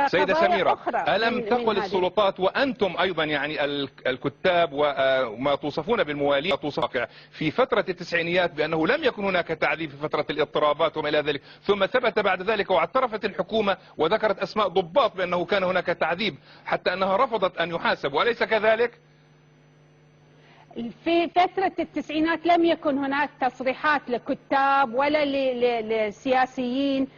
سيدة سميرة، ألم من تقل السلطات وأنتم أيضا يعني الكتاب وما توصفون بالموالين في فترة التسعينيات بأنه لم يكن هناك تعذيب في فترة الاضطرابات وما إلى ذلك، ثم ثبت بعد ذلك واعترفت الحكومة وذكرت أسماء ضباط بأنه كان هناك تعذيب حتى أنها رفضت أن يحاسب، أليس كذلك؟ في فترة التسعينات لم يكن هناك تصريحات لكتاب ولا لسياسيين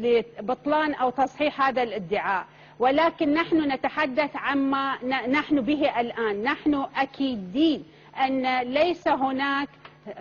لبطلان أو تصحيح هذا الادعاء، ولكن نحن نتحدث عما نحن به الآن. نحن أكيدين أن ليس هناك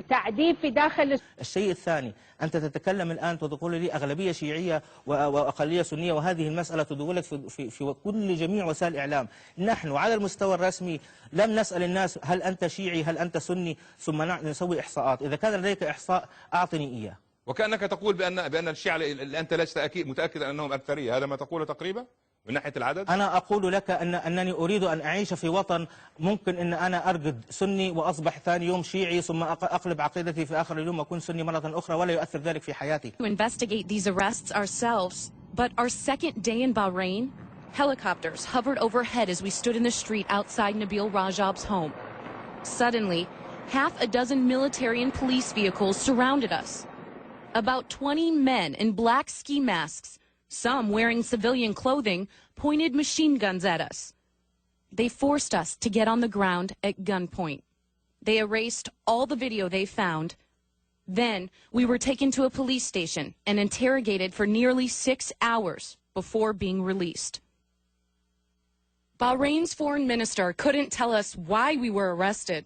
تعذيب في داخل. الشيء الثاني، أنت تتكلم الآن وتقول لي أغلبية شيعية وأقلية سنية، وهذه المسألة تدولت في كل جميع وسائل الإعلام. نحن على المستوى الرسمي لم نسأل الناس هل أنت شيعي هل أنت سني ثم نسوي إحصاءات. إذا كان لديك إحصاء أعطني إياه. وكأنك تقول بأن الشيعة أنت لست متأكد أنهم أكثرية، هذا ما تقوله تقريبا من ناحية العدد؟ أنا أقول لك أنني أريد أن أعيش في وطن ممكن أن أنا أرقد سني وأصبح ثاني يوم شيعي ثم أقلب عقيدتي في آخر اليوم أكون سني مرة أخرى ولا يؤثر ذلك في حياتي. To investigate these arrests ourselves, but our second day in Bahrain, helicopters hovered overhead as we stood in the street outside Nabil Rajab's home. Suddenly, half a dozen military and police vehicles surrounded us. About 20 men in black ski masks, some wearing civilian clothing, pointed machine guns at us. They forced us to get on the ground at gunpoint. They erased all the video they found. Then we were taken to a police station and interrogated for nearly 6 hours before being released. Bahrain's foreign minister couldn't tell us why we were arrested.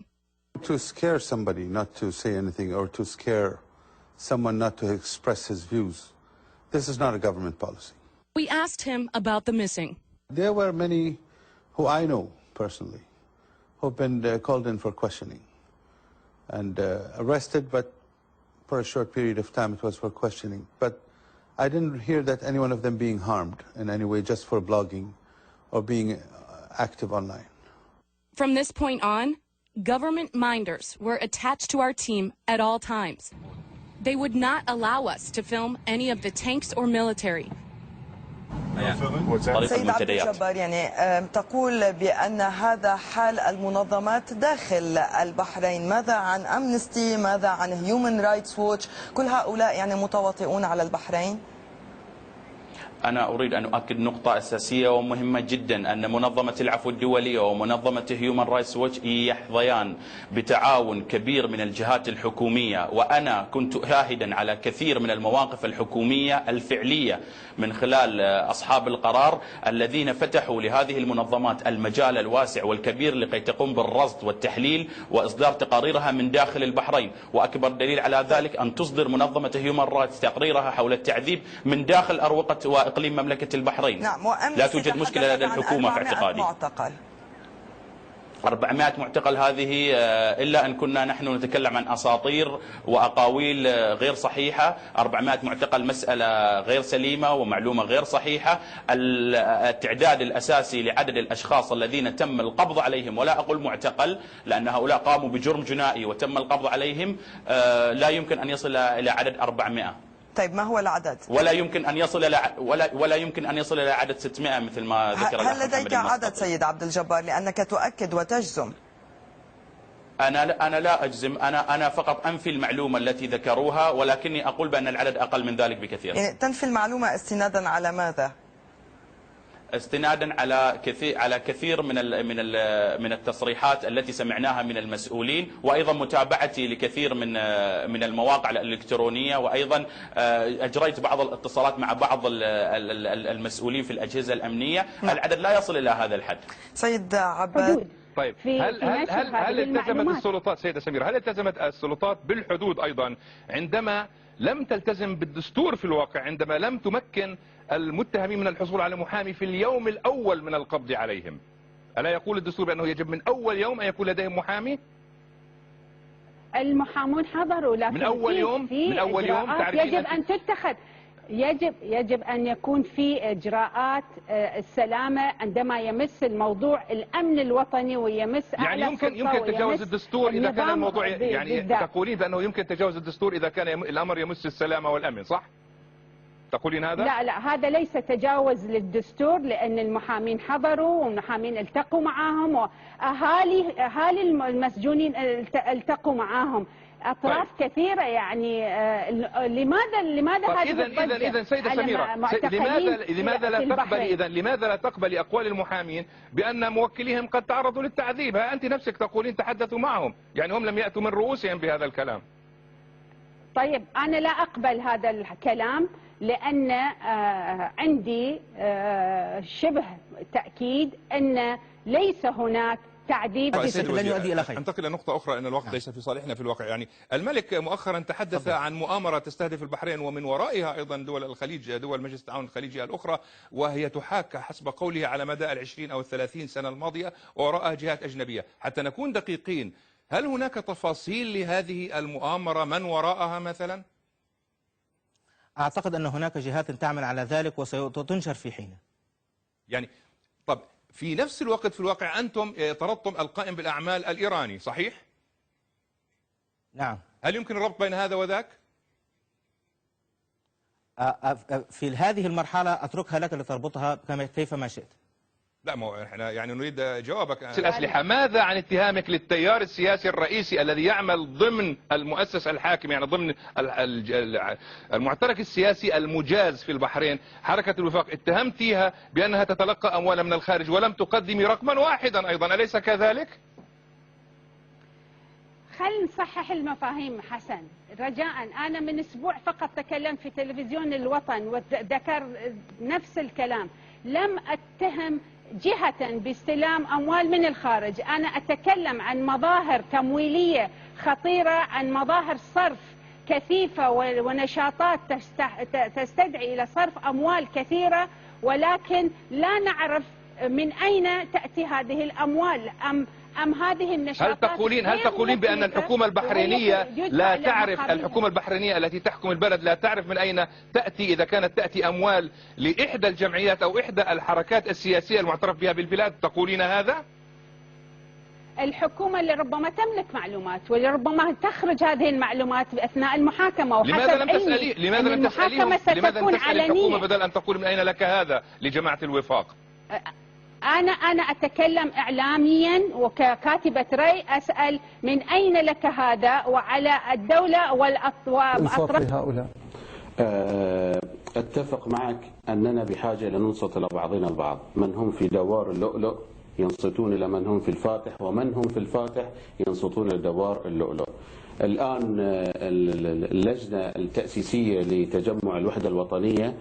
To scare somebody not to say anything, or to scare someone not to express his views. This is not a government policy. We asked him about the missing. There were many who I know personally who've been called in for questioning and arrested, but for a short period of time it was for questioning. But I didn't hear that any one of them being harmed in any way just for blogging or being active online. From this point on, government minders were attached to our team at all times. They would not allow us to film any of the tanks or military. سيد عبد الجبار، يعني تقول بأن هذا حال المنظمات داخل البحرين، ماذا عن أمنستي، ماذا عن هيومن رايتس ووتش؟ كل هؤلاء يعني متواطئون على البحرين. أنا أريد أن أؤكد نقطة أساسية ومهمة جدا، أن منظمة العفو الدولية ومنظمة هيومن رايتس ووتش يحظيان بتعاون كبير من الجهات الحكومية، وأنا كنت شاهدا على كثير من المواقف الحكومية الفعلية من خلال أصحاب القرار الذين فتحوا لهذه المنظمات المجال الواسع والكبير لكي تقوم بالرصد والتحليل وإصدار تقاريرها من داخل البحرين. وأكبر دليل على ذلك أن تصدر منظمة هيومن رايتس تقريرها حول التعذيب من داخل أروقة وإقليم مملكة البحرين. نعم، لا توجد مشكلة لدى الحكومة في اعتقادي. 400 معتقل هذه إلا أن كنا نحن نتكلم عن أساطير وأقاويل غير صحيحة. 400 معتقل مسألة غير سليمة ومعلومة غير صحيحة. التعداد الأساسي لعدد الأشخاص الذين تم القبض عليهم، ولا أقول معتقل لأن هؤلاء قاموا بجرم جنائي وتم القبض عليهم، لا يمكن أن يصل إلى عدد 400. طيب ما هو العدد؟ ولا يمكن أن يصل إلى عدد 600 مثل ما ذكر. هل لديك عدد سيد عبد الجبار، لأنك تؤكد وتجزم؟ أنا لا أجزم، أنا فقط أنفي المعلومة التي ذكروها، ولكني أقول بأن العدد أقل من ذلك بكثير. يعني تنفي المعلومة استنادا على ماذا؟ استنادا على كثير من التصريحات التي سمعناها من المسؤولين، وايضا متابعتي لكثير من المواقع الالكترونيه، وايضا اجريت بعض الاتصالات مع بعض المسؤولين في الاجهزه الامنيه. العدد لا يصل الى هذا الحد. سيد عباد، طيب هل التزمت السلطات سيدة سميرة، هل التزمت السلطات بالحدود ايضا عندما لم تلتزم بالدستور في الواقع، عندما لم تمكن المتهمين من الحصول على محامي في اليوم الأول من القبض عليهم؟ ألا يقول الدستور بأنه يجب من أول يوم أن يكون لديهم محامي؟ المحامون حضروا، لكن من أول يوم يجب أن تتخذ، يجب أن يكون في إجراءات السلامة عندما يمس الموضوع الأمن الوطني ويمس يعني يمكن تجاوز الدستور إذا كان الموضوع، يعني تقولين بأنه يمكن تجاوز الدستور إذا كان الأمر يمس السلامة والأمن، صح؟ تقولين هذا؟ لا هذا ليس تجاوز للدستور، لأن المحامين حضروا والمحامين التقوا معهم وأهالي المسجونين التقوا معهم أطراف كثيرة يعني. لماذا هذه الضجة؟ إذا سيدة سميرة، لماذا لا تقبلي أقوال المحامين بأن موكليهم قد تعرضوا للتعذيب؟ أنت نفسك تقولين تحدثوا معهم، يعني هم لم يأتوا من رؤوسهم بهذا الكلام. طيب أنا لا أقبل هذا الكلام، لأن عندي شبه تأكيد أن ليس هناك تعذيب. لن يؤدي إلى خير. انتقل إلى نقطة أخرى، أن الوقت ليس في صالحنا في الواقع. يعني الملك مؤخرا تحدث عن مؤامرة تستهدف البحرين ومن ورائها أيضا دول الخليج، دول مجلس التعاون الخليجي الأخرى، وهي تحاك حسب قوله على مدى 20 أو 30 سنة الماضية، ووراءها جهات أجنبية. حتى نكون دقيقين، هل هناك تفاصيل لهذه المؤامرة؟ من وراءها مثلا؟ أعتقد أن هناك جهات تعمل على ذلك وستنشر في حينه. يعني طب في نفس الوقت في الواقع أنتم طردتم القائم بالأعمال الإيراني، صحيح؟ نعم. هل يمكن الربط بين هذا وذاك؟ في هذه المرحلة أتركها لك لتربطها كيفما شئت. لا، ما احنا يعني نريد جوابك. الأسلحة، ماذا عن اتهامك للتيار السياسي الرئيسي الذي يعمل ضمن المؤسسة الحاكمة، يعني ضمن المعترك السياسي المجاز في البحرين، حركة الوفاق، اتهمتيها بأنها تتلقى أموالا من الخارج ولم تقدمي رقما واحدا أيضا، أليس كذلك؟ خلينا نصحح المفاهيم حسن رجاء. أنا من أسبوع فقط تكلمت في تلفزيون الوطن وذكر نفس الكلام. لم أتهم جهة باستلام أموال من الخارج، أنا أتكلم عن مظاهر تمويلية خطيرة، عن مظاهر صرف كثيفة ونشاطات تستدعي إلى صرف أموال كثيرة، ولكن لا نعرف من أين تأتي هذه الأموال أم هذه النشاطات. هل تقولين بأن الحكومة البحرينية لا تعرف، الحكومة البحرينية التي تحكم البلد لا تعرف من أين تأتي، إذا كانت تأتي أموال لإحدى الجمعيات أو إحدى الحركات السياسية المعترف بها بالبلاد؟ تقولين هذا؟ الحكومة اللي ربما تملك معلومات واللي ربما تخرج هذه المعلومات أثناء المحاكمة. لماذا لم تسألي الحكومة بدل أن تقول من أين لك هذا لجماعة الوفاق؟ أنا أتكلم إعلاميا وككاتبة رأي، أسأل من أين لك هذا، وعلى الدولة والأطراف هؤلاء. أتفق معك أننا بحاجة لننصت إلى بعضنا البعض. من هم في دوار اللؤلؤ ينصتون إلى من هم في الفاتح، ومن هم في الفاتح ينصتون إلى دوار اللؤلؤ. الآن اللجنة التأسيسية لتجمع الوحدة الوطنية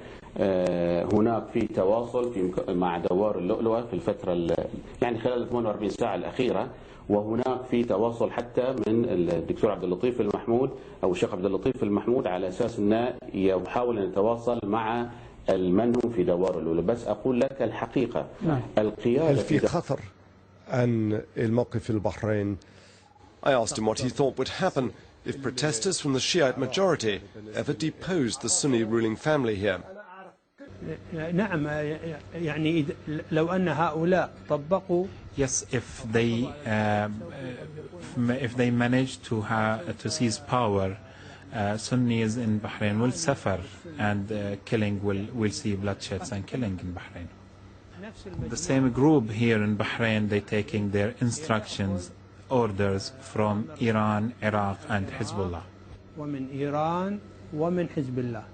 هناك في تواصل مع دوار اللؤلؤة في الفترة يعني خلال 48 ساعة الأخيرة، وهناك في تواصل حتى من الدكتور عبد اللطيف المحمود أو الشيخ عبد اللطيف المحمود على أساس أنه يحاول أن يتواصل مع من هم في دوار اللؤلؤة. بس أقول لك الحقيقة، القيادة هل في خطر عن الموقف البحرين؟ I asked him what he thought would happen if protesters from the Shiite majority ever deposed the Sunni ruling family here. نعم، يعني لو أن هؤلاء طبقوا. Yes, if they manage to seize power, Sunnis in Bahrain will suffer, and killing will see bloodshed and killing in Bahrain. The same group here in Bahrain, they taking their instructions, orders from Iran, Iraq, and Hezbollah. ومن إيران ومن حزب الله.